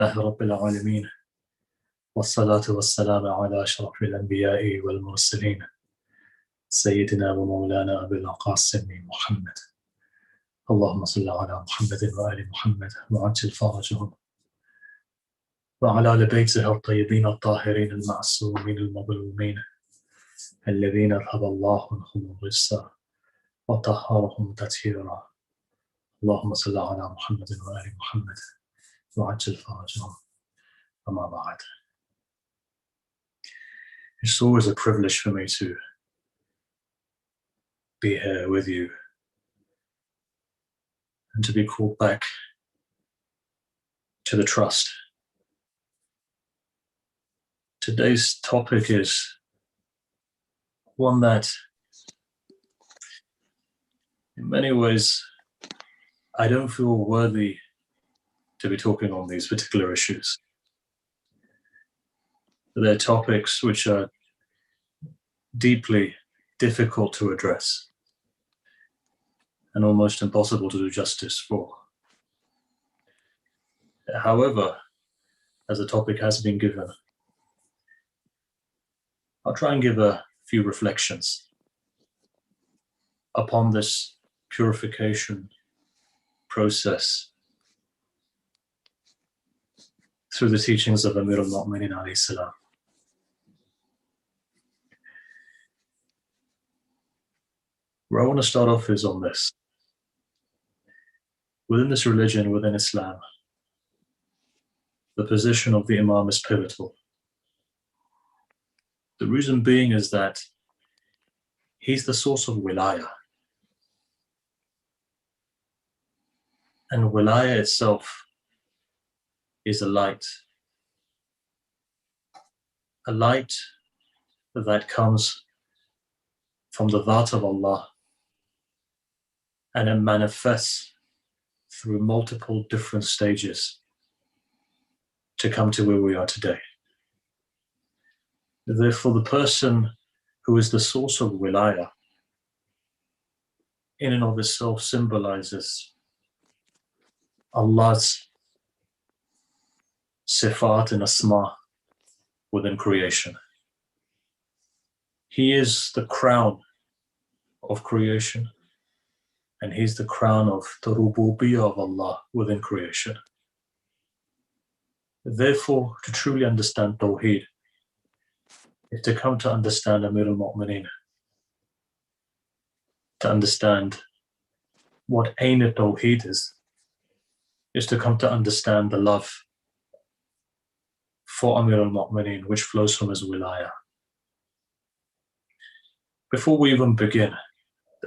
لله رب العالمين والصلاة والسلام على أشرف الأنبياء والمرسلين سيدنا ومولانا أبي القاسم محمد اللهم صل على محمد وآل محمد وعجل فرجهم وعلى آل بيته الطيبين الطاهرين المعصومين المظلومين الذين أذهب الله عنهم الرجس وطهرهم تطهيرا اللهم صل على محمد وآل محمد وعجل فرجهم وما بعد. It's always a privilege for me to be here with you and to be called back to the trust. Today's topic is one that in many ways I don't feel worthy to be talking on these particular issues. They're topics which are deeply difficult to address and almost impossible to do justice for. However, as the topic has been given, I'll try and give a few reflections upon this purification process through the teachings of Amir al-Mu'minin alayhi salam. Where I want to start off is on this. Within this religion, within Islam, the position of the Imam is pivotal. The reason being is that he's the source of wilaya. And wilaya itself is a light that comes from the Dhat of Allah, and it manifests through multiple different stages to come to where we are today. Therefore, the person who is the source of wilaya in and of itself symbolizes Allah's sifat and asma within creation. He is the crown of creation, and he's the crown of the rububiyyah of Allah within creation. Therefore, to truly understand Tawheed is to come to understand Amir al-Mu'minin, to understand what Ain Tawheed is to come to understand the love for Amir al-Mu'minin, which flows from his wilaya. Before we even begin,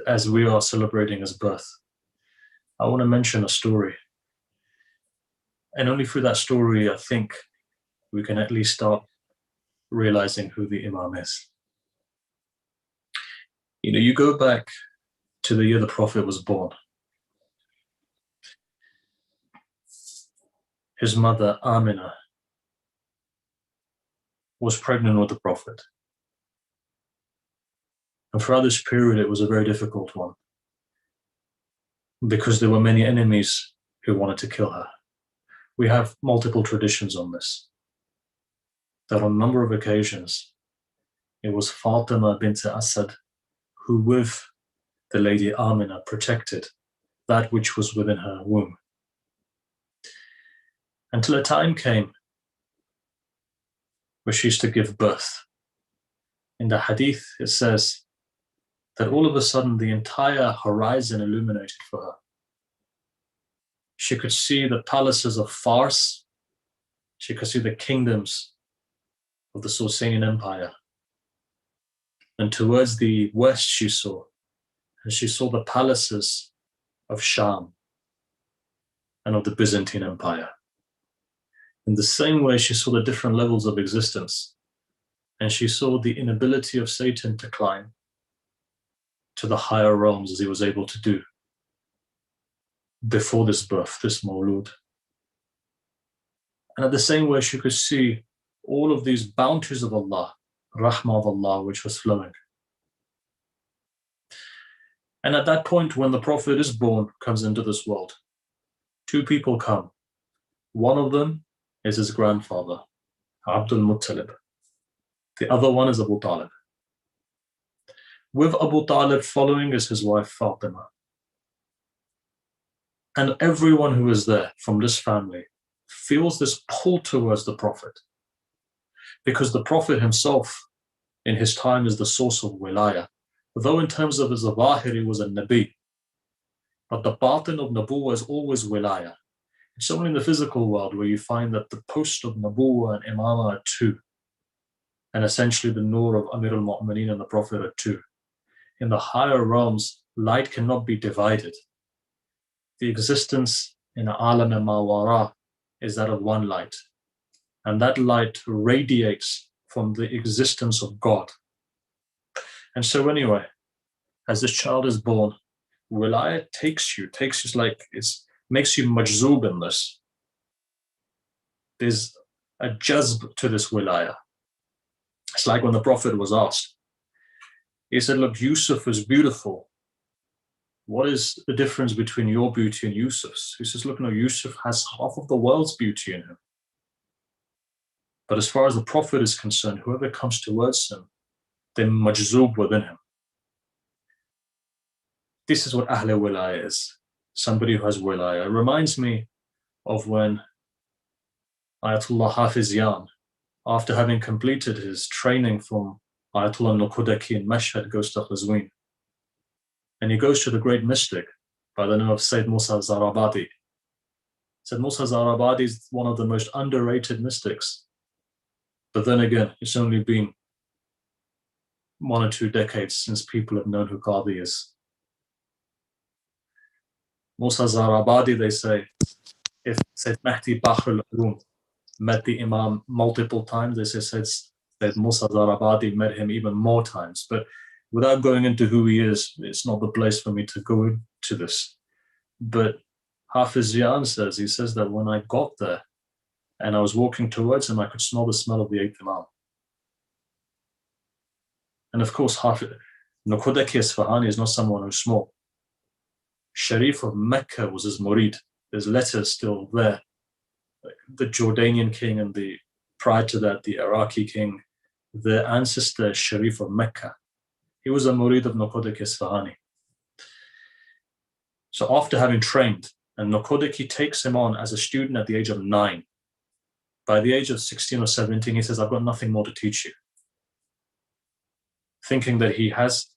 as we are celebrating his birth, I want to mention a story. And only through that story, I think, we can at least start realizing who the Imam is. You go back to the year the Prophet was born. His mother, Amina, was pregnant with the Prophet. And throughout this period, it was a very difficult one because there were many enemies who wanted to kill her. We have multiple traditions on this. That on a number of occasions, it was Fatima bint Asad who, with the lady Amina, protected that which was within her womb. Until a time came where she used to give birth. In the hadith, it says that all of a sudden the entire horizon illuminated for her. She could see the palaces of Fars. She could see the kingdoms of the Sasanian Empire. And towards the west she saw the palaces of Sham and of the Byzantine Empire. In the same way, she saw the different levels of existence, and she saw the inability of Satan to climb to the higher realms as he was able to do before this birth, this Mawlud. And at the same way, she could see all of these bounties of Allah, Rahmah of Allah, which was flowing. And at that point, when the Prophet is born, comes into this world, two people come. One of them is his grandfather, Abdul Muttalib. The other one is Abu Talib. With Abu Talib following is his wife Fatima. And everyone who is there from this family feels this pull towards the Prophet. Because the Prophet himself, in his time, is the source of wilayah. Though in terms of his zahir, he was a Nabi. But the batin of Nabuwah is always wilayah. It's only in the physical world where you find that the post of Nabuwah and Imamah are two. And essentially the nur of Amir al-Mu'mineen and the Prophet are two. In the higher realms, light cannot be divided. The existence in Alam al-Mawara is that of one light. And that light radiates from the existence of God. And so anyway, as this child is born, wilayah takes you like, makes you majzoob in this. There's a jazb to this wilayah. It's like when the Prophet was asked, he said, look, Yusuf is beautiful. What is the difference between your beauty and Yusuf's? He says, look, no, Yusuf has half of the world's beauty in him. But as far as the Prophet is concerned, whoever comes towards him, they're majzoob within him. This is what Ahl Wilayah is. Somebody who has wilayah. It reminds me of when Ayatollah Hafiz Yan, after having completed his training from Ayatollah Nuqudaki in Mashhad, goes to Qazwin. And he goes to the great mystic by the name of Sayyid Musa Zarabadi. Sayyid Musa Zarabadi is one of the most underrated mystics. But then again, it's only been 1 or 2 decades since people have known who Qadi is. Musa Zarabadi, they say, if Sayyid Mahdi Bahr al-Ulum met the Imam multiple times, they say Sayyid Musa Zarabadi met him even more times. But without going into who he is, it's not the place for me to go into this. But Hafiz Yan says, he says that when I got there and I was walking towards him, I could smell the smell of the 8th Imam. And of course, Nuqudaki Isfahani is not someone who's small. Sharif of Mecca was his murid. There's letters still there. Like the Jordanian king and prior to that, the Iraqi king, the ancestor Sharif of Mecca. He was a murid of Nuqudaki Isfahani. So after having trained, and Nuqudaki takes him on as a student at the age of 9. By the age of 16 or 17, he says, I've got nothing more to teach you. Thinking that he has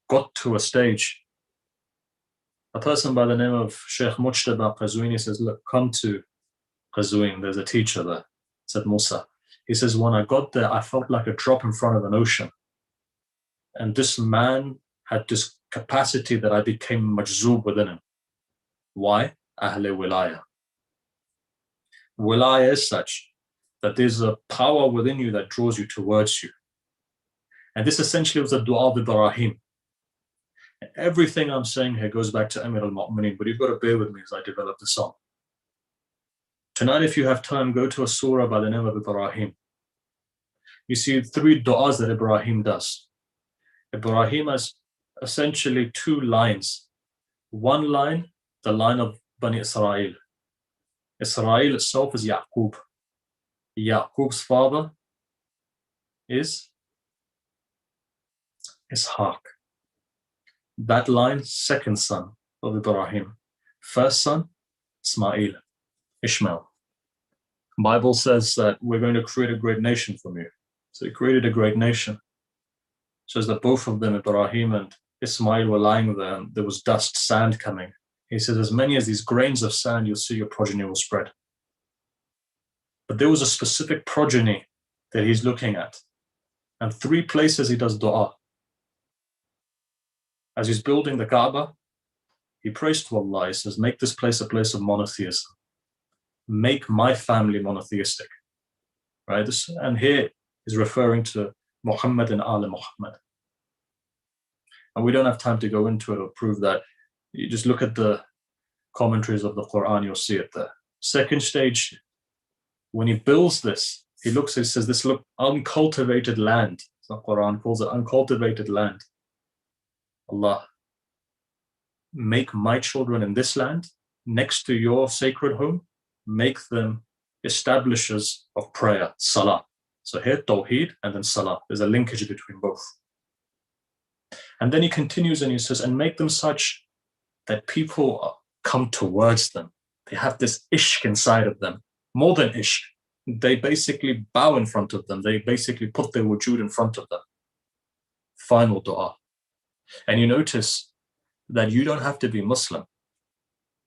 got to a stage. A person by the name of Sheikh Mujtaba Qazwini says, look, come to Qazwin, there's a teacher there, said Musa. He says, when I got there, I felt like a drop in front of an ocean. And this man had this capacity that I became majzoob within him. Why? Ahle Wilayah. Wilayah is such that there's a power within you that draws you towards you. And this essentially was a dua of Ibrahim. And everything I'm saying here goes back to Amir al-Mu'mineen, but you've got to bear with me as I develop the song. Tonight, if you have time, go to a surah by the name of Ibrahim. You see 3 du'as that Ibrahim does. Ibrahim has essentially 2 lines. One line, the line of Bani Israel. Israel itself is Yaqub. Yaqub's father is Ishaq. That line, second son of Ibrahim. First son, Ismail, Ishmael. The Bible says that we're going to create a great nation from you. So he created a great nation. It says that both of them, Ibrahim and Ismail, were lying there and there was dust, sand coming. He says, as many as these grains of sand, you'll see your progeny will spread. But there was a specific progeny that he's looking at. And 3 places he does dua. As he's building the Kaaba, he prays to Allah. He says, make this place a place of monotheism. Make my family monotheistic. Right? And here he's referring to Muhammad and Al Muhammad. And we don't have time to go into it or prove that. You just look at the commentaries of the Quran, you'll see it there. Second stage, when he builds this, he says, this look uncultivated land. The Quran calls it uncultivated land. Allah, make my children in this land, next to your sacred home, make them establishers of prayer, salah. So here, tawheed and then salah. There's a linkage between both. And then he continues and he says, and make them such that people come towards them. They have this ishq inside of them. More than ishq. They basically bow in front of them. They basically put their wujud in front of them. Final dua. And you notice that you don't have to be Muslim.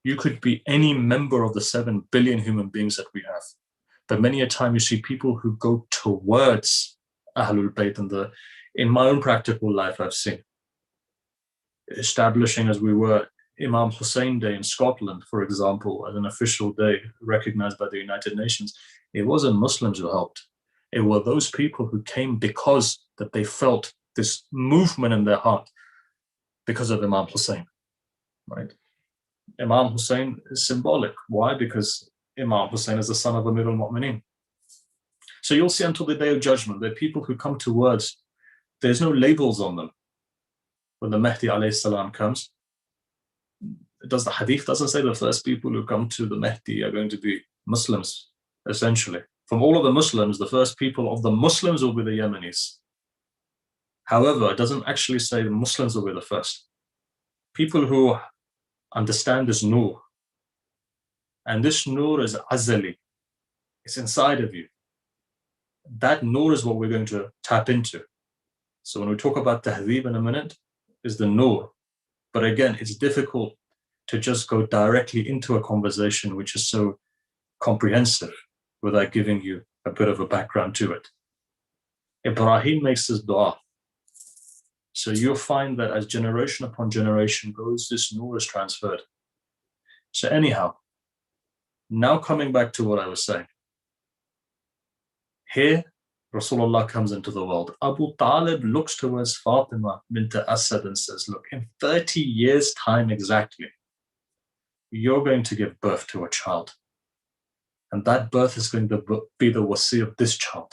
You could be any member of the 7 billion human beings that we have. But many a time you see people who go towards Ahlul Bayt. And in my own practical life, I've seen establishing, as we were, Imam Hussein Day in Scotland, for example, as an official day recognized by the United Nations. It wasn't Muslims who helped. It were those people who came because that they felt this movement in their heart because of Imam Hussein, right? Imam Hussein is symbolic. Why? Because Imam Hussein is the son of Amir al-Mu'mineen. So you'll see until the day of judgment, there are people who come towards, there's no labels on them. When the Mahdi alayhi salam comes, the hadith doesn't say the first people who come to the Mahdi are going to be Muslims, essentially. From all of the Muslims, the first people of the Muslims will be the Yemenis. However, it doesn't actually say the Muslims will be the first. People who understand this nur, and this nur is azali, it's inside of you. That nur is what we're going to tap into. So when we talk about tahdhib in a minute, is the nur. But again, it's difficult to just go directly into a conversation which is so comprehensive without giving you a bit of a background to it. Ibrahim makes this dua. So you'll find that as generation upon generation goes, this nur is transferred. So anyhow, now coming back to what I was saying. Here, Rasulullah comes into the world. Abu Talib looks towards Fatima bint Asad and says, look, in 30 years' time exactly, you're going to give birth to a child. And that birth is going to be the wasi of this child,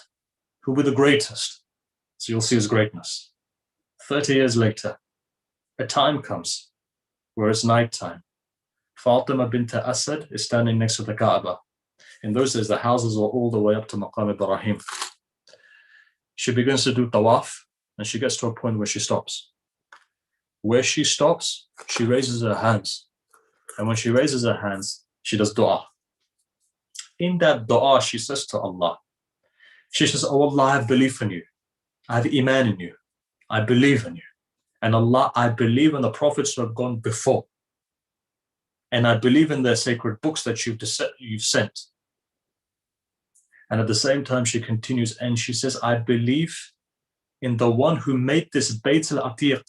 who will be the greatest. So you'll see his greatness. 30 years later, a time comes where it's nighttime. Fatima bint Asad is standing next to the Kaaba. In those days, the houses were all the way up to Maqam Ibrahim. She begins to do tawaf, and she gets to a point where she stops. Where she stops, she raises her hands. And when she raises her hands, she does dua. In that dua, she says to Allah, she says, oh Allah, I have belief in you. I have iman in you. I believe in you. And Allah, I believe in the prophets who have gone before. And I believe in their sacred books that you've sent. And at the same time, she continues and she says, I believe in the one who made this Bayt al-Atiq.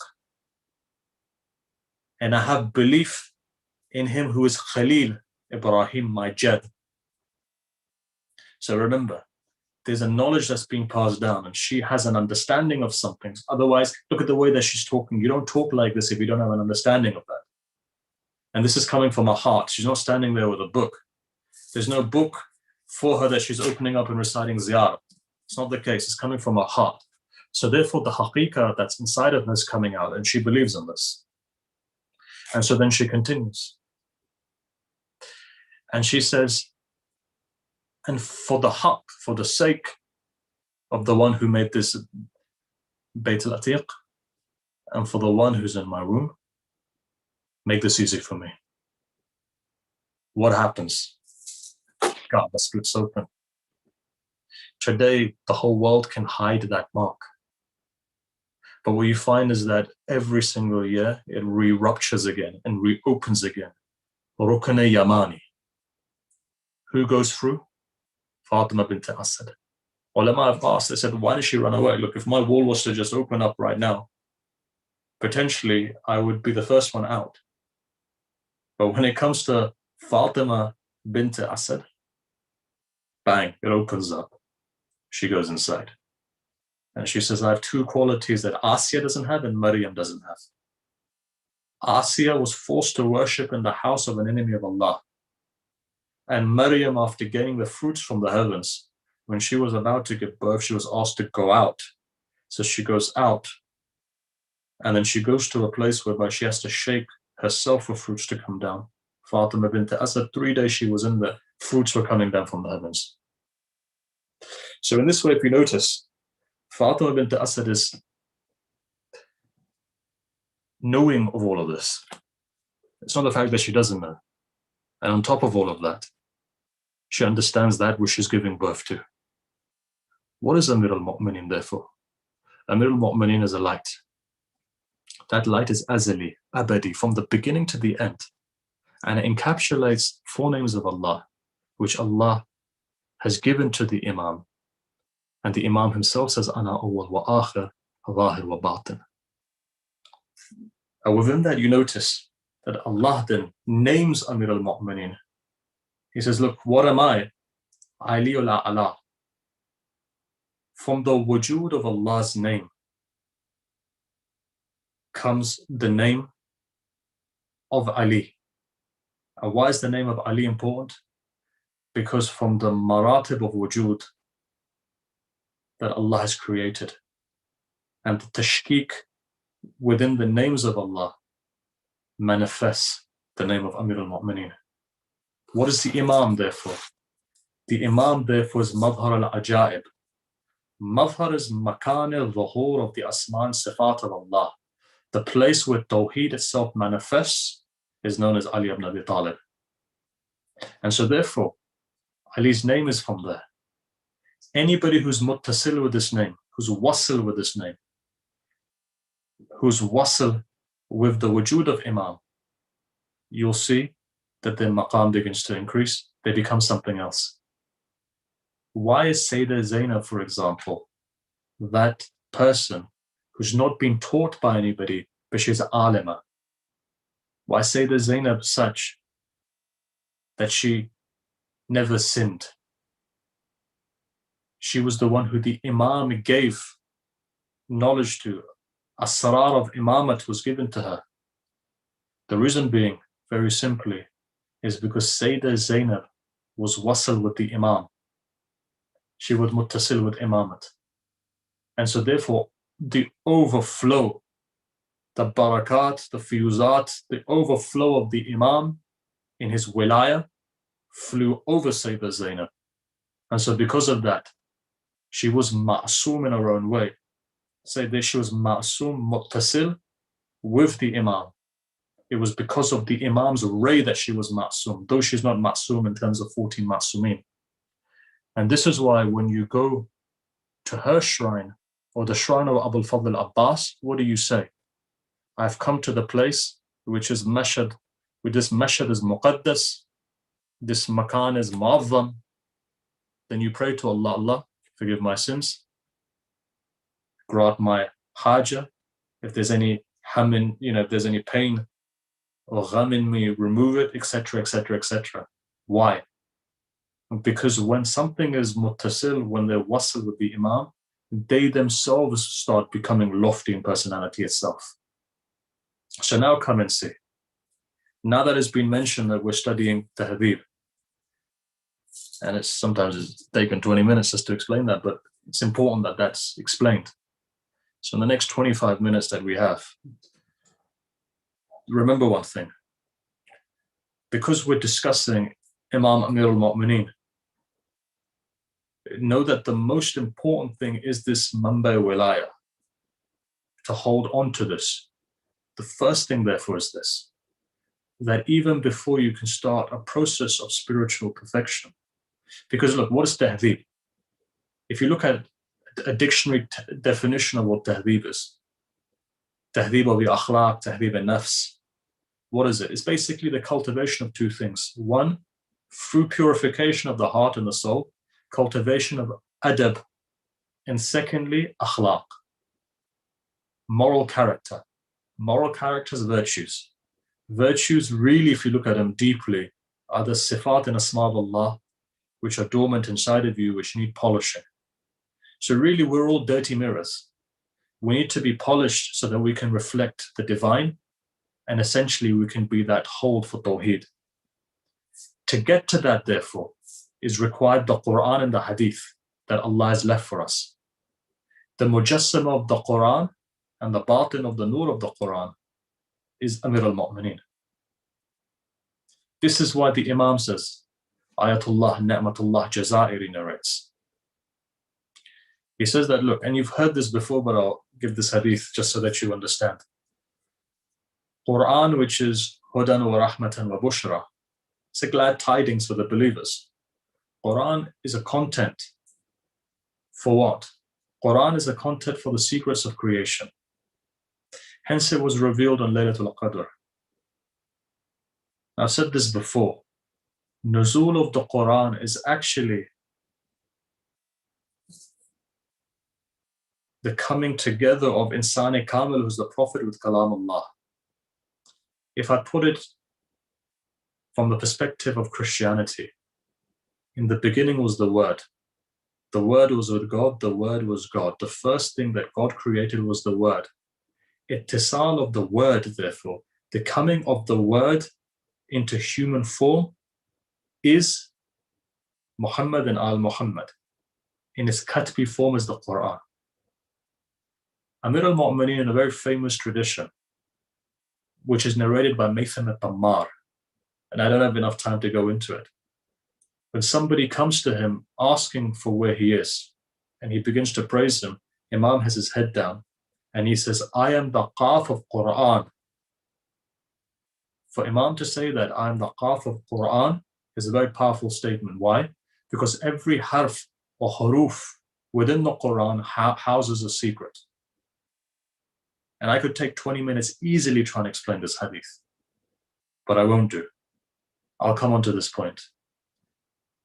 And I have belief in him who is Khalil, Ibrahim, my Jad. So remember, there's a knowledge that's being passed down and she has an understanding of something. Otherwise, look at the way that she's talking. You don't talk like this if you don't have an understanding of that. And this is coming from her heart. She's not standing there with a book. There's no book for her that she's opening up and reciting ziyarah. It's not the case. It's coming from her heart. So therefore, the haqiqah that's inside of her is coming out, and she believes in this. And so then she continues. And she says, and for the haqq, for the sake of the one who made this Bayt al-Atiq, and for the one who's in my room, make this easy for me. What happens? Kaaba splits open. Today, the whole world can hide that mark. But what you find is that every single year, it re-ruptures again and reopens again. Rukn Yamani. Who goes through? Fatima bint Asad. Ulama have asked, they said, why did she run away? Look, if my wall was to just open up right now, potentially I would be the first one out. But when it comes to Fatima bint Asad, bang, it opens up. She goes inside. And she says, I have two qualities that Asiya doesn't have and Maryam doesn't have. Asiya was forced to worship in the house of an enemy of Allah. And Maryam, after getting the fruits from the heavens, when she was about to give birth, she was asked to go out. So she goes out. And then she goes to a place whereby she has to shake herself for fruits to come down. Fatima bint Asad, 3 days she was in there. fruits were coming down from the heavens. So in this way, if you notice, Fatima bint Asad is knowing of all of this. It's not the fact that she doesn't know. And on top of all of that, she understands that which she's giving birth to. What is Amir al-Mu'mineen therefore? Amir al-Mu'mineen is a light. That light is azali, abadi, from the beginning to the end. And it encapsulates 4 names of Allah, which Allah has given to the Imam. And the Imam himself says, Ana awwal wa akhir, zahir wa batin. And within that, you notice that Allah then names Amir al-Mu'mineen. He says, look, what am I? Aliul A'la. From the wujud of Allah's name comes the name of Ali. And why is the name of Ali important? Because from the maratib of wujud that Allah has created, and the tashkik within the names of Allah manifests the name of Amir al-Mu'mineen. What is the Imam therefore? The Imam therefore is Madhar al-Ajaib. Madhar is makan al-Dhuhur of the Asma and Sifat of Allah. The place where Tawheed itself manifests is known as Ali ibn Abi Talib. And so therefore, Ali's name is from there. Anybody who's muttasil with this name, who's wasl with this name, who's wasl with the wujud of Imam, you'll see that their maqam begins to increase. They become something else. Why is Sayyidah Zainab, for example, that person who's not been taught by anybody, but she's an alima? Why is Sayyidah Zainab such that she never sinned? She was the one who the Imam gave knowledge to. Asrar of Imamat was given to her. The reason being, very simply, is because Sayyidah Zainab was wasl with the Imam. She was muttasil with Imamat. And so therefore, the overflow, the barakat, the fiyuzat, the overflow of the Imam in his wilaya flew over Sayyidah Zainab. And so because of that, she was ma'soom in her own way. Say that she was ma'soom, muttasil with the Imam. It was because of the Imam's ray that she was ma'soom, though she's not ma'soom in terms of 14 ma'soomin. And this is why when you go to her shrine or the shrine of Abul Fadl Abbas, what do you say? I've come to the place which is mashad, with this mashad is muqaddas, this makan is mu'azzam. Then you pray to Allah, Allah, forgive my sins, grant my haja, if there's any hamin, if there's any pain or gham in me, remove it, etc., etc., etc. Why? Because when something is muttasil, when they're wasl with the Imam, they themselves start becoming lofty in personality itself. So now come and see. Now that it's been mentioned that we're studying Tahdhib, and it's sometimes taken 20 minutes just to explain that, but it's important that that's explained. So in the next 25 minutes that we have, remember one thing. Because we're discussing Imam Amir al-Mu'mineen, know that the most important thing is this Mamba Wilaya, to hold on to this. The first thing, therefore, is this, that even before you can start a process of spiritual perfection, because look, what is Tahdhib? If you look at a dictionary definition of what Tahdhib is, Tahdhib of the akhlaq, Tahdhib al-nafs, what is it? It's basically the cultivation of 2 things. One, through purification of the heart and the soul, cultivation of adab, and secondly, akhlaq, moral character. Moral characters, virtues. Virtues really, if you look at them deeply, are the sifat and asma of Allah, which are dormant inside of you, which need polishing. So really, we're all dirty mirrors. We need to be polished so that we can reflect the divine, and essentially we can be that hold for Tawheed. To get to that, therefore, is required the Quran and the Hadith that Allah has left for us. The mujassama of the Quran and the batin of the nur of the Quran is Amir al-Mu'mineen. This is why the Imam says, Ayatullah Ni'matullah Jazairi narrates. He says that, look, and you've heard this before, but I'll give this hadith just so that you understand. Quran, which is Hudan wa Rahmatan wa Bushra, it's a glad tidings for the believers. Quran is a content for what? Quran is a content for the secrets of creation. Hence it was revealed on Laylatul Qadr. I've said this before. Nuzul of the Quran is actually the coming together of Insani Kamil, who's the Prophet, with Kalamullah. If I put it from the perspective of Christianity, in the beginning was the Word. The Word was with God, the Word was God. The first thing that God created was the Word. Ittisal of the Word, therefore, the coming of the Word into human form is Muhammad and al-Muhammad. In its Katbi form is the Quran. Amir al-Mu'mineen, in a very famous tradition, which is narrated by Maytham al-Tammar, and I don't have enough time to go into it. When somebody comes to him asking for where he is, and he begins to praise him, Imam has his head down, and he says, I am the Qaf of Quran. For Imam to say that I am the Qaf of Quran is a very powerful statement. Why? Because every harf or huruf within the Quran houses a secret. And I could take 20 minutes easily trying to explain this hadith, but I won't do. I'll come on to this point.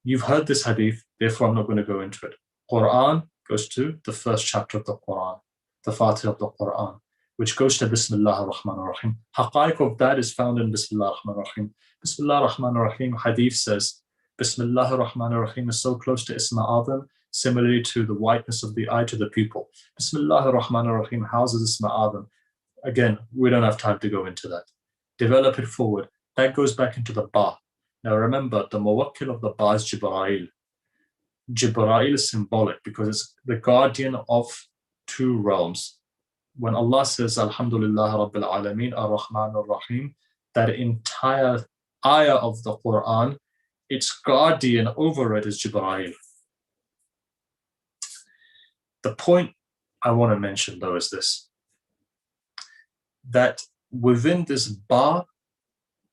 You've heard this hadith, therefore I'm not going to go into it. Quran goes to the first chapter of the Quran, the Fatiha of the Quran, which goes to Bismillah ar-Rahman ar-Rahim. Haqaiq of that is found in Bismillah ar-Rahman ar-Rahim. Bismillah ar-Rahman ar-Rahim, hadith says, Bismillah ar-Rahman ar-Rahim is so close to Isma Adam, similarly to the whiteness of the eye to the pupil. Bismillah ar-Rahman ar-Rahim houses Isma Adam. Again, we don't have time to go into that. Develop it forward. That goes back into the Ba. Now remember, the Muwakkil of the Ba is Jibra'il. Jibra'il is symbolic because it's the guardian of two realms. When Allah says, Alhamdulillah Rabbil Alameen, Ar-Rahman Ar-Rahim, that entire ayah of the Quran, its guardian over it is Jibra'il. The point I want to mention, though, is this, that within this Ba,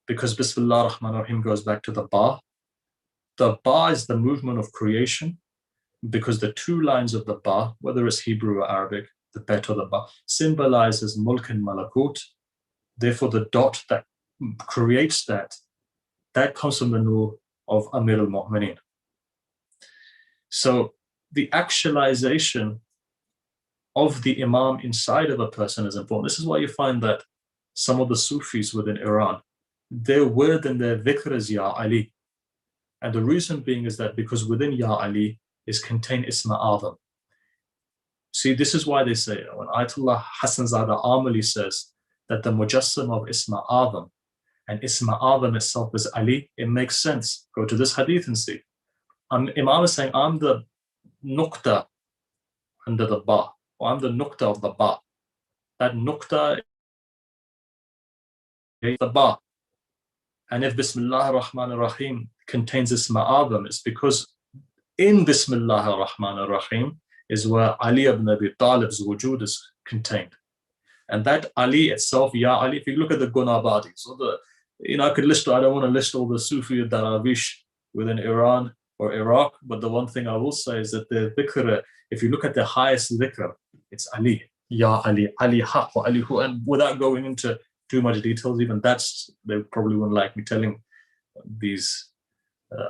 because Bismillah ar-Rahman ar-Rahim goes back to the Ba is the movement of creation, because the two lines of the Ba, whether it's Hebrew or Arabic, the Bet or the Ba, symbolizes Mulk and Malakut. Therefore, the dot that creates that comes from the Nur of Amir al-Mu'mineen. So the actualization of the Imam inside of a person is important. This is why you find that some of the Sufis within Iran, their word and their dhikr is Ya Ali. And the reason being is that because within Ya Ali is contained Isma Adam. See, this is why they say, when Ayatollah Hassan Zada Amali says that the Mujassam of Isma Adam and Isma Adam itself is Ali, it makes sense. Go to this hadith and see. Imam is saying, I'm the Nukta under the Ba, or I'm the Nukta of the Ba. That Nukta is the Ba. And if Bismillah ar-Rahman ar-Rahim contains Isma Adam, it's because in Bismillah ar-Rahman ar-Rahim is where Ali ibn Abi Talib's wujud is contained. And that Ali itself, Ya Ali, if you look at the Gunabadis, or I could list, I don't want to list all the Sufi Daravish within Iran or Iraq, but the one thing I will say is that the dhikr, if you look at the highest dhikr, it's Ali, Ya Ali, Ali Haq, Ali Hu, and without going into too much details, even they probably wouldn't like me telling these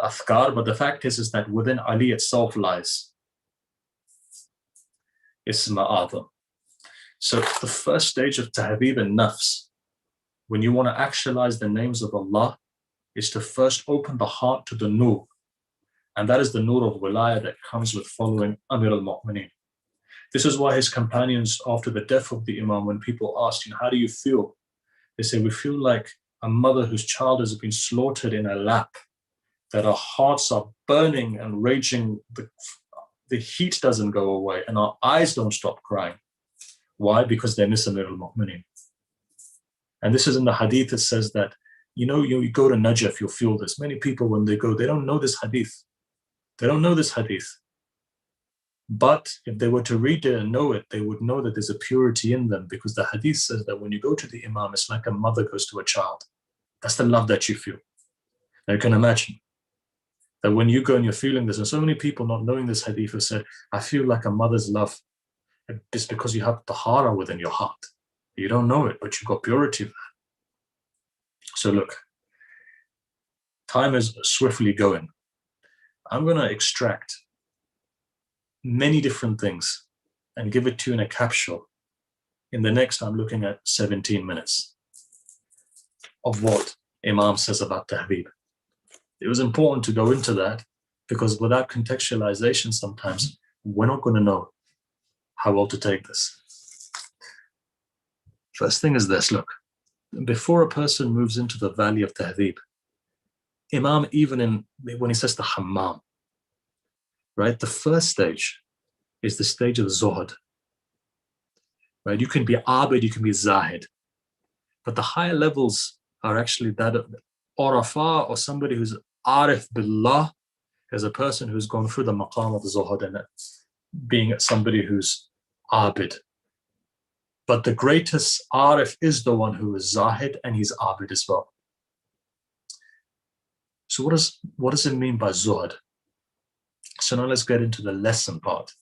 athkar, but the fact is that within Ali itself lies Isma Adam. So the first stage of Tahdhib al-Nafs, when you want to actualize the names of Allah, is to first open the heart to the Nur. And that is the Nur of Wilayah that comes with following Amir al-Mu'mineen. This is why his companions, after the death of the Imam, when people asked, how do you feel? They say, we feel like a mother whose child has been slaughtered in her lap, that our hearts are burning and raging, the heat doesn't go away, and our eyes don't stop crying. Why? Because they miss Amir al-Mu'mineen. And this is in the hadith, it says that you go to Najaf, you'll feel this. Many people, when they go, they don't know this hadith. They don't know this hadith. But if they were to read it and know it, they would know that there's a purity in them, because the hadith says that when you go to the Imam, it's like a mother goes to a child. That's the love that you feel. Now you can imagine that when you go and you're feeling this, and so many people not knowing this hadith have said, I feel like a mother's love. It's because you have tahara within your heart. You don't know it, but you've got purity there. So look, time is swiftly going. I'm going to extract many different things and give it to you in a capsule. In the next, I'm looking at 17 minutes of what Imam says about Tahdhib. It was important to go into that, because without contextualization, sometimes we're not going to know how well to take this. First thing is this, look, before a person moves into the valley of Tahdhib, Imam, even when he says the hammam, right, the first stage is the stage of Zahad. Right? You can be Abid, you can be Zahid. But the higher levels are actually that of Arafa, or somebody who's Arif Billah, as a person who's gone through the maqam of Zahad and being somebody who's Abid. But the greatest Arif is the one who is Zahid, and he's Abid as well. So what does it mean by Zuhud? So now let's get into the lesson part.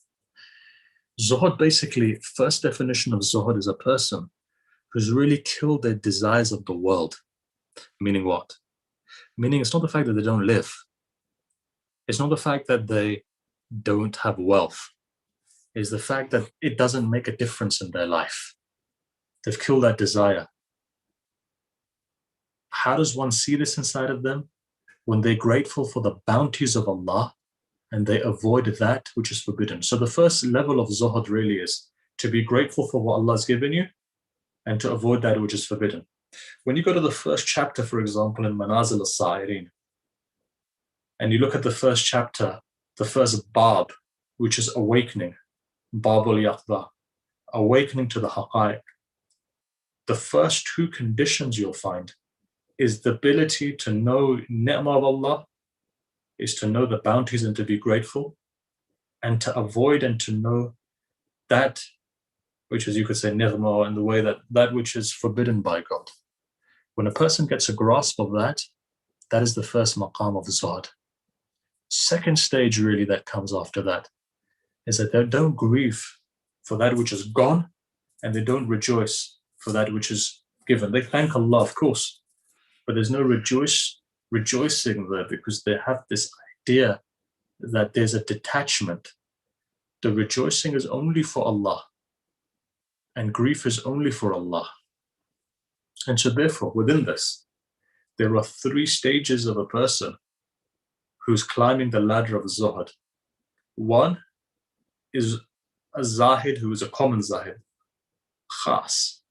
Zuhud, basically, first definition of Zuhud is a person who's really killed their desires of the world. Meaning what? Meaning it's not the fact that they don't live. It's not the fact that they don't have wealth. It's the fact that it doesn't make a difference in their life. They've killed that desire. How does one see this inside of them? When they're grateful for the bounties of Allah and they avoid that which is forbidden. So the first level of Zuhud really is to be grateful for what Allah has given you and to avoid that which is forbidden. When you go to the first chapter, for example, in Manazil al-Sa'irin, and you look at the first chapter, the first bab, which is awakening, Babul Yaqda, awakening to the haqa'iq, the first two conditions you'll find is the ability to know ni'mah of Allah, is to know the bounties and to be grateful, and to avoid and to know that which is, you could say, ni'mah, in the way that which is forbidden by God. When a person gets a grasp of that, that is the first maqam of Zahad. Second stage really that comes after that is that they don't grieve for that which is gone, and they don't rejoice for that which is given. They thank Allah, of course, but there's no rejoicing there, because they have this idea that there's a detachment. The rejoicing is only for Allah, and grief is only for Allah. And so therefore, within this, there are three stages of a person who's climbing the ladder of Zahad. One is a Zahid who is a common Zahid, khas.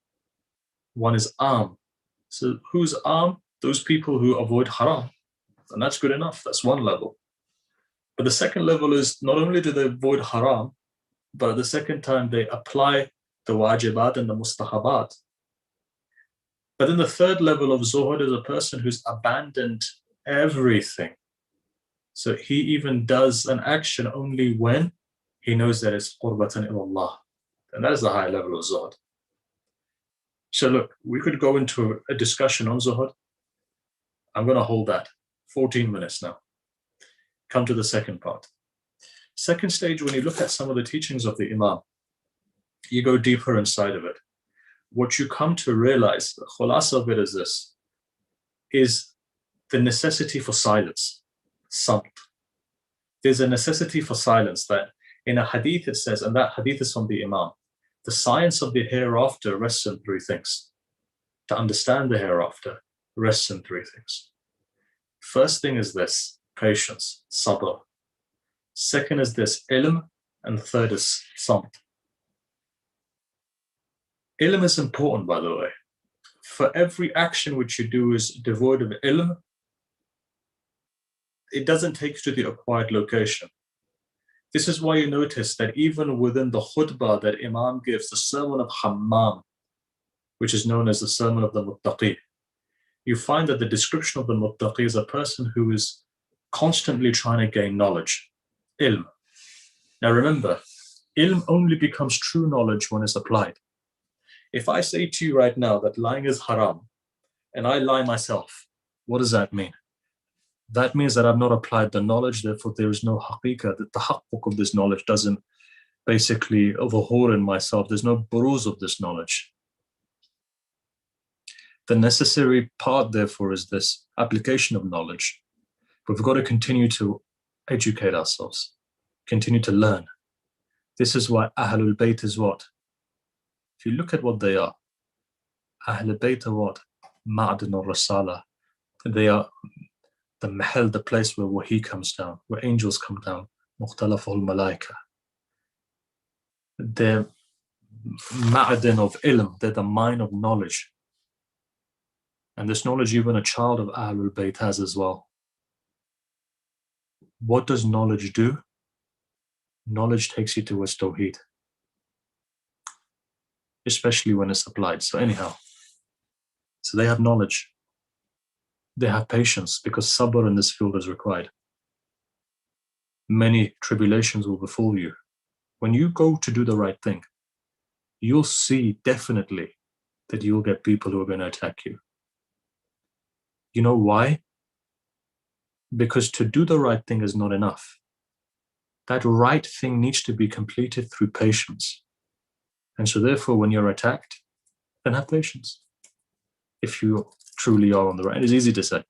One is Am. So who's Am? Those people who avoid haram. And that's good enough. That's one level. But the second level is not only do they avoid haram, but at the second time they apply the wajibat and the mustahabat. But then the third level of Zuhud is a person who's abandoned everything. So he even does an action only when he knows that it's qurbatan ilallah. And that is the higher level of Zuhud. So look, we could go into a discussion on Zuhud. I'm going to hold that. 14 minutes now. Come to the second part. Second stage, when you look at some of the teachings of the Imam, you go deeper inside of it. What you come to realize, the khulasa of it is this, is the necessity for silence, samt. There's a necessity for silence that in a hadith it says, and that hadith is from the Imam, the science of the hereafter rests in three things. To understand the hereafter rests in three things. First thing is this, patience, sabr. Second is this, ilm, and third is samt. Ilm is important, by the way. For every action which you do is devoid of ilm, it doesn't take you to the acquired location. This is why you notice that even within the khutbah that Imam gives, the sermon of Hammam, which is known as the sermon of the Muttaqi, you find that the description of the muttaqi is a person who is constantly trying to gain knowledge, ilm. Now remember, ilm only becomes true knowledge when it's applied. If I say to you right now that lying is haram, and I lie myself, what does that mean? That means that I've not applied the knowledge, therefore there is no haqiqah, that the haqquk of this knowledge doesn't basically overhaul in myself. There's no buruz of this knowledge. The necessary part, therefore, is this application of knowledge. We've got to continue to educate ourselves, continue to learn. This is why Ahlul Bayt is what? If you look at what they are, Ahlul Bayt are what? Ma'adin al-Rasala. They are the mahal, the place where wahi comes down, where angels come down, mukhtalaful malaika. They're ma'adin of ilm, they're the mine of knowledge. And this knowledge even a child of Ahlul Bayt has as well. What does knowledge do? Knowledge takes you towards Tawheed, especially when it's applied. So anyhow, so they have knowledge. They have patience because sabr in this field is required. Many tribulations will befall you. When you go to do the right thing, you'll see definitely that you'll get people who are going to attack you. You know why? Because to do the right thing is not enough. That right thing needs to be completed through patience. And so therefore, when you're attacked, then have patience. If you truly are on the right. It's easy to say.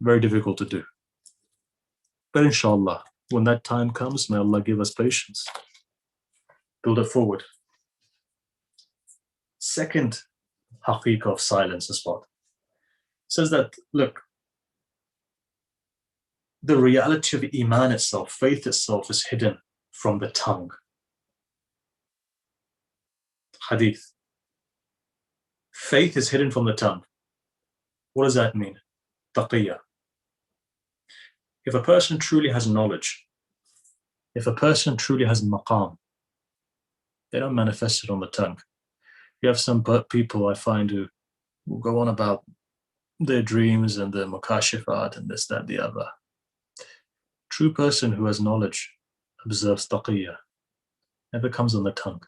Very difficult to do. But inshallah, when that time comes, may Allah give us patience. Build it forward. Second haqiqah of silence is what? Says that, look, the reality of Iman itself, faith itself, is hidden from the tongue. Hadith. Faith is hidden from the tongue. What does that mean? Taqiyya. If a person truly has knowledge, if a person truly has maqam, they don't manifest it on the tongue. You have some people I find who will go on about their dreams and their mukashifat and this, that, the other. True person who has knowledge observes taqiyya. Never comes on the tongue.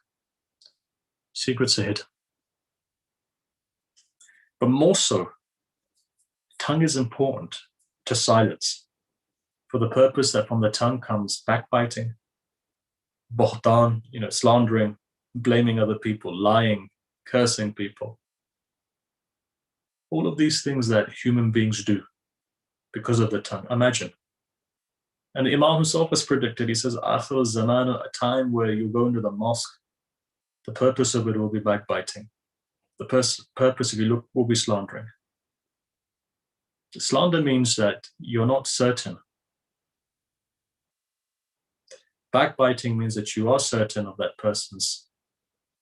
Secrets are hidden. But more so, tongue is important to silence for the purpose that from the tongue comes backbiting, bohtan, slandering, blaming other people, lying, cursing people. All of these things that human beings do because of the tongue. Imagine. And the Imam himself has predicted, he says, Akhir zaman, a time where you go into the mosque, the purpose of it will be backbiting. The purpose, if you look, will be slandering. Slander means that you're not certain. Backbiting means that you are certain of that person's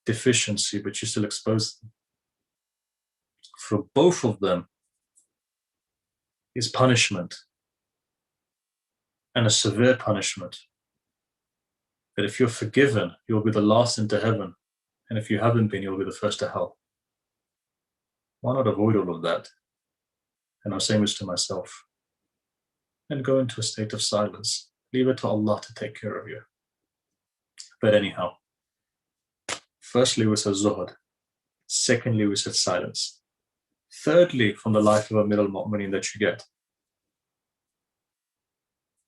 deficiency, but you still expose them. For both of them is punishment, and a severe punishment. That if you're forgiven, you'll be the last into heaven, and if you haven't been, you'll be the first to hell. Why not avoid all of that? And I'm saying this to myself. And go into a state of silence. Leave it to Allah to take care of you. But anyhow, firstly we said zuhud. Secondly we said silence. Thirdly, from the life of a middle mu'min that you get,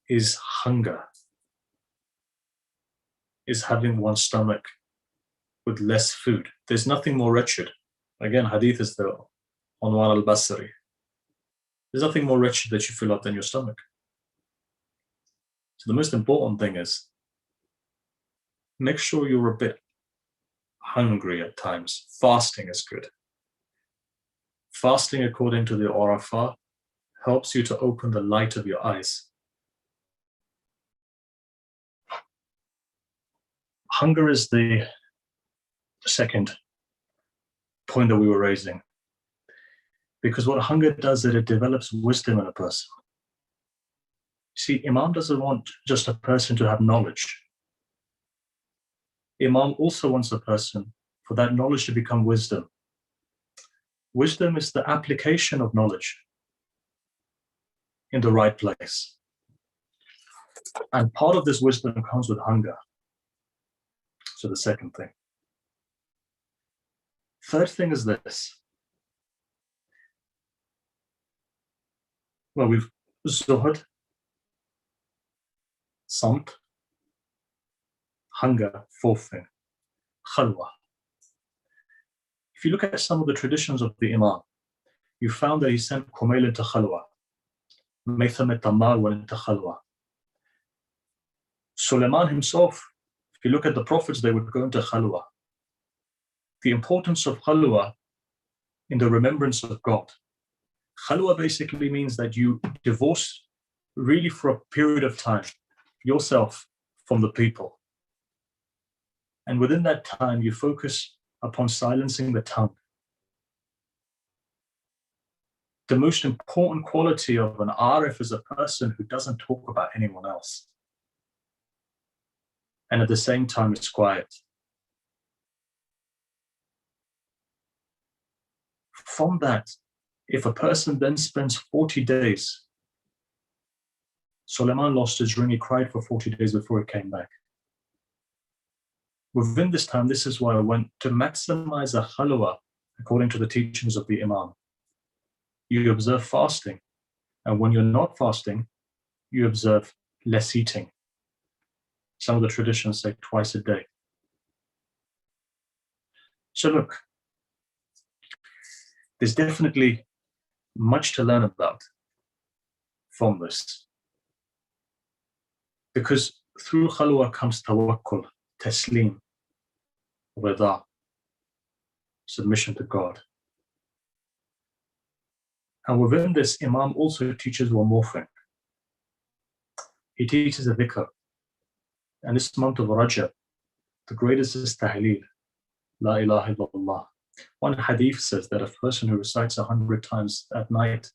is hunger. Is having one's stomach with less food. There's nothing more wretched. Again, hadith is the Unwan al-Basri. There's nothing more wretched that you fill up than your stomach. So the most important thing is make sure you're a bit hungry at times. Fasting is good. Fasting, according to the Urafah, helps you to open the light of your eyes. Hunger is the second point that we were raising. Because what hunger does is it develops wisdom in a person. See, Imam doesn't want just a person to have knowledge. Imam also wants a person for that knowledge to become wisdom. Wisdom is the application of knowledge in the right place. And part of this wisdom comes with hunger. So the second thing. Third thing is this. Well, we've Zuhud, Samt, hunger, fourth thing, Khalwa. If you look at some of the traditions of the Imam, you found that he sent Kumail into Khalwa, Maytham al-Tammar went into Khalwa. Sulaiman himself, if you look at the prophets, they would go into Khalwa. The importance of Khalwa in the remembrance of God. Khalwa basically means that you divorce really for a period of time yourself from the people. And within that time, you focus upon silencing the tongue. The most important quality of an Arif is a person who doesn't talk about anyone else. And at the same time, it's quiet. From that, if a person then spends 40 days, Suleiman lost his ring, he cried for 40 days before he came back. Within this time, this is why I went to maximize a khalwa, according to the teachings of the Imam. You observe fasting, and when you're not fasting, you observe less eating. Some of the traditions say twice a day. So look, there's definitely much to learn about from this. Because through khalwa comes tawakkul, taslim, rida, submission to God. And within this, Imam also teaches one more thing. He teaches a dhikr. And this month of Rajab, the greatest is Tahleel, La ilaha illallah. One hadith says that a person who recites 100 times at night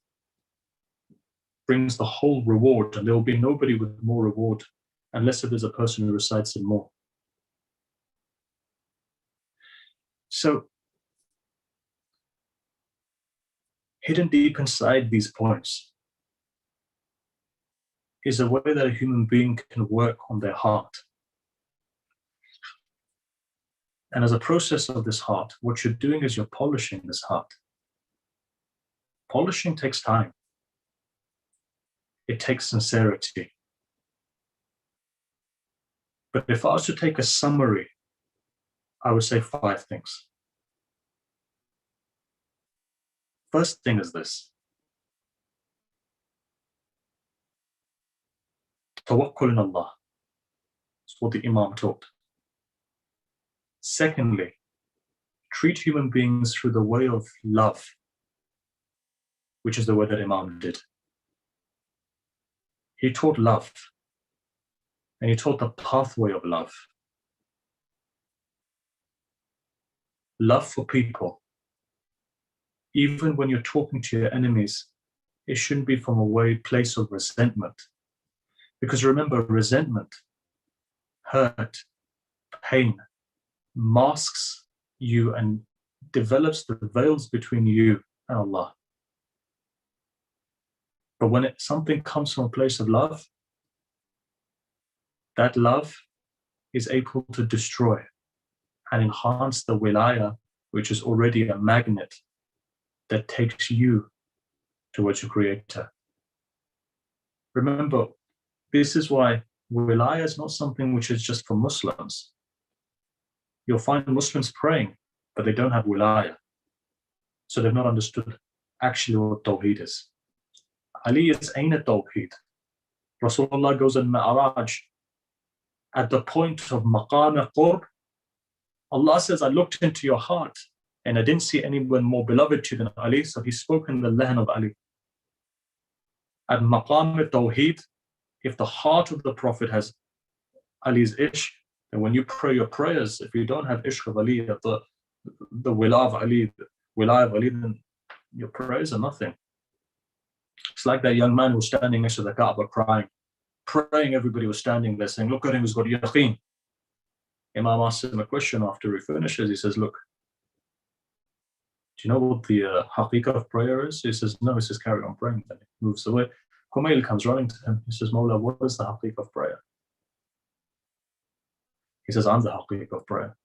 brings the whole reward, and there will be nobody with more reward unless it is a person who recites it more. So, hidden deep inside these points is a way that a human being can work on their heart. And as a process of this heart, what you're doing is you're polishing this heart. Polishing takes time. It takes sincerity. But if I was to take a summary, I would say 5 things. First thing is this. Tawakkul in Allah. That's what the Imam taught. Secondly, treat human beings through the way of love, which is the way that Imam did. He taught love, and he taught the pathway of love. Love for people. Even when you're talking to your enemies, it shouldn't be from a place of resentment. Because remember, resentment, hurt, pain, masks you and develops the veils between you and Allah. But when something comes from a place of love, that love is able to destroy and enhance the wilaya, which is already a magnet that takes you towards your Creator. Remember, this is why wilaya is not something which is just for Muslims. You'll find Muslims praying, but they don't have wilaya. So they've not understood actually what Tawheed is. Ali is Aina Tawheed. Rasulullah goes in Mi'raj. At the point of Maqam Qurb, Allah says, I looked into your heart and I didn't see anyone more beloved to you than Ali, so he spoke in the Lahn of Ali. At Maqam Tawheed, if the heart of the Prophet has Ali's ishq, and when you pray your prayers, if you don't have ishq of Ali, the wilayah of Ali, then your prayers are nothing. It's like that young man who was standing next to the Kaaba crying, praying. Everybody was standing there saying, look at him, he's got yaqeen. Imam asks him a question after he finishes. He says, look, Do you know what the haqiqah of prayer is? He says, no, he says, carry on praying. Then he moves away. Humayl comes running to him. He says, Mawla, what is the haqiqah of prayer? He says, I'm the haqiqah of prayer.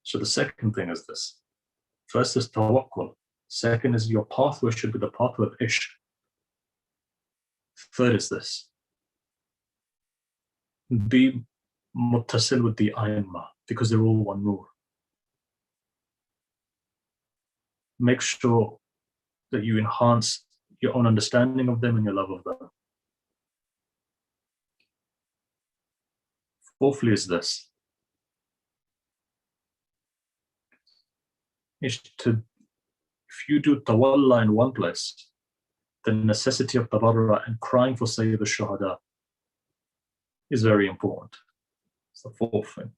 So the second thing is this. First is tawakkul. Second is your pathway should be the pathway of ishq. Third is this. Be muttasil with the aimma, because they're all one nur. Make sure that you enhance your own understanding of them and your love of them. Fourthly is this. Is to, if you do tawalla in one place, the necessity of tabarra and crying for Sayyid al-Shuhada is very important. It's the fourth thing.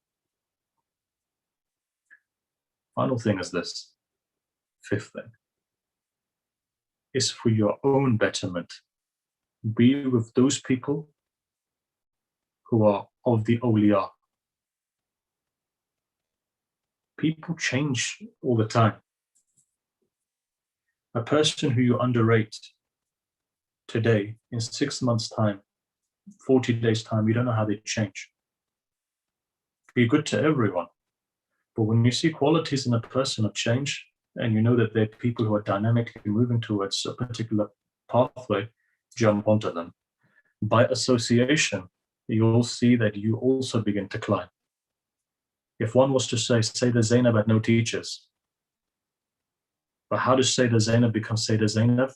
Final thing is this. Fifth thing is for your own betterment. Be with those people who are of the awliya. People change all the time. A person who you underrate today, in 6 months' time, 40 days' time, you don't know how they change. Be good to everyone. But when you see qualities in a person of change, and you know that they're people who are dynamically moving towards a particular pathway, jump onto them. By association, you'll see that you also begin to climb. If one was to say that Zainab had no teachers, but how does Sayyidah Zainab become Sayyidah Zainab?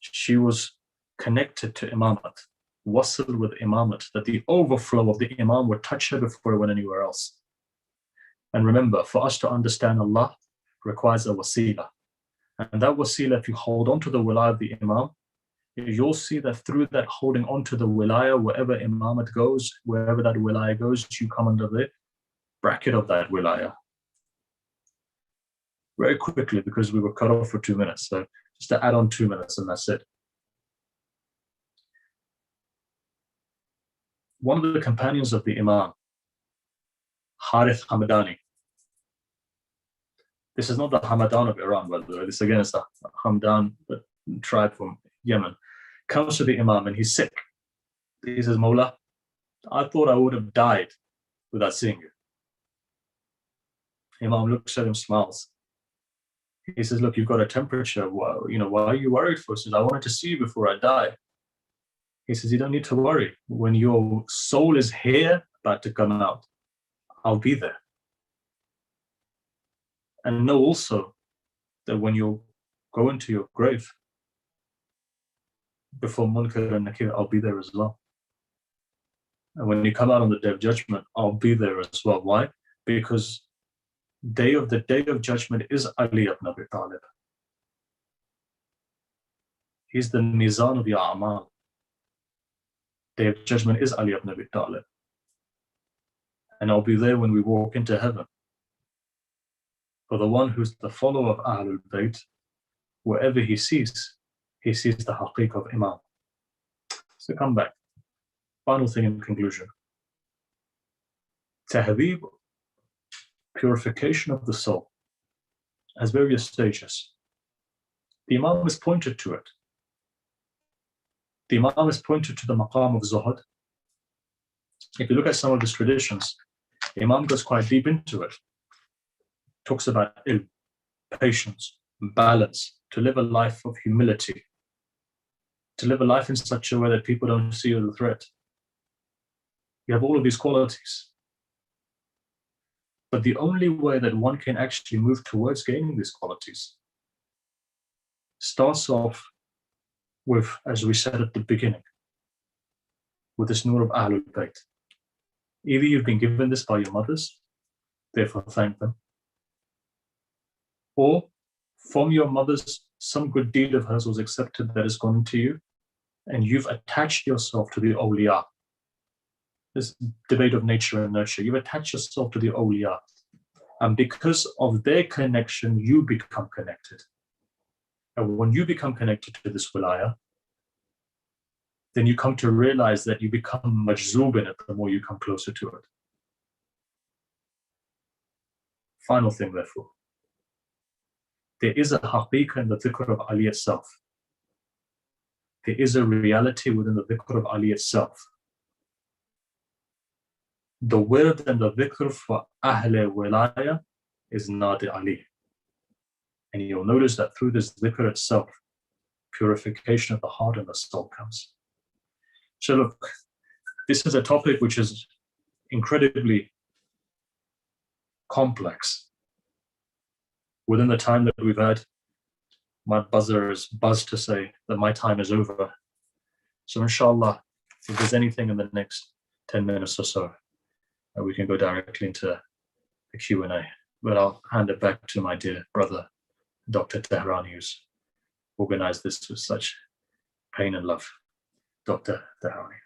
She was connected to Imamat, wasl with Imamat, that the overflow of the Imam would touch her before it went anywhere else. And remember, for us to understand Allah requires a wasila. And that wasila, if you hold on to the wilayah of the Imam, you'll see that through that holding on to the wilayah, wherever Imamat goes, wherever that wilayah goes, you come under the bracket of that wilayah. Very quickly, because we were cut off for 2 minutes. So just to add on 2 minutes and that's it. One of the companions of the Imam, Harith Hamadani. This is not the Hamadan of Iran, by the way. This again is the Hamdan tribe from Yemen. Comes to the Imam and he's sick. He says, Mawla, I thought I would have died without seeing you. Imam looks at him, smiles. He says, look, you've got a temperature. Well, why are you worried for? He says, I wanted to see you before I die. He says, you don't need to worry. When your soul is here, about to come out, I'll be there. And know also that when you go into your grave, before Munkar and Nakir, I'll be there as well. And when you come out on the day of judgment, I'll be there as well. Why? Because the day of judgment is Ali ibn Abi Talib. He's the Mizan of your A'mal. Day of judgment is Ali ibn Abi Talib. And I'll be there when we walk into heaven. For the one who's the follower of Ahlul Bayt, wherever he sees the haqiqah of Imam. So come back. Final thing in conclusion. Tahdhib, purification of the soul, has various stages. The Imam has pointed to it. The Imam has pointed to the maqam of Zahad. If you look at some of his traditions, Imam goes quite deep into it. Talks about ilm, patience, balance, to live a life of humility, to live a life in such a way that people don't see you as a threat. You have all of these qualities. But the only way that one can actually move towards gaining these qualities starts off with, as we said at the beginning, with this nur of Ahlul Bayt. Either you've been given this by your mothers, therefore thank them, or from your mothers, some good deed of hers was accepted that has gone to you, and you've attached yourself to the awliya. This debate of nature and nurture. You've attached yourself to the awliya. And because of their connection, you become connected. And when you become connected to this wilayah, then you come to realize that you become majzoob in it the more you come closer to it. Final thing, therefore. There is a haqiqah in the dhikr of Ali itself. There is a reality within the dhikr of Ali itself. The wird and the dhikr for Ahle Wilaya is Nadi Ali. And you'll notice that through this dhikr itself, purification of the heart and the soul comes. So look, this is a topic which is incredibly complex. Within the time that we've had, my buzzer is buzzed to say that my time is over. So inshallah, if there's anything in the next 10 minutes or so, we can go directly into the Q&A. But I'll hand it back to my dear brother, Dr. Tehrani, who's organized this with such pain and love. Dr. Tehrani.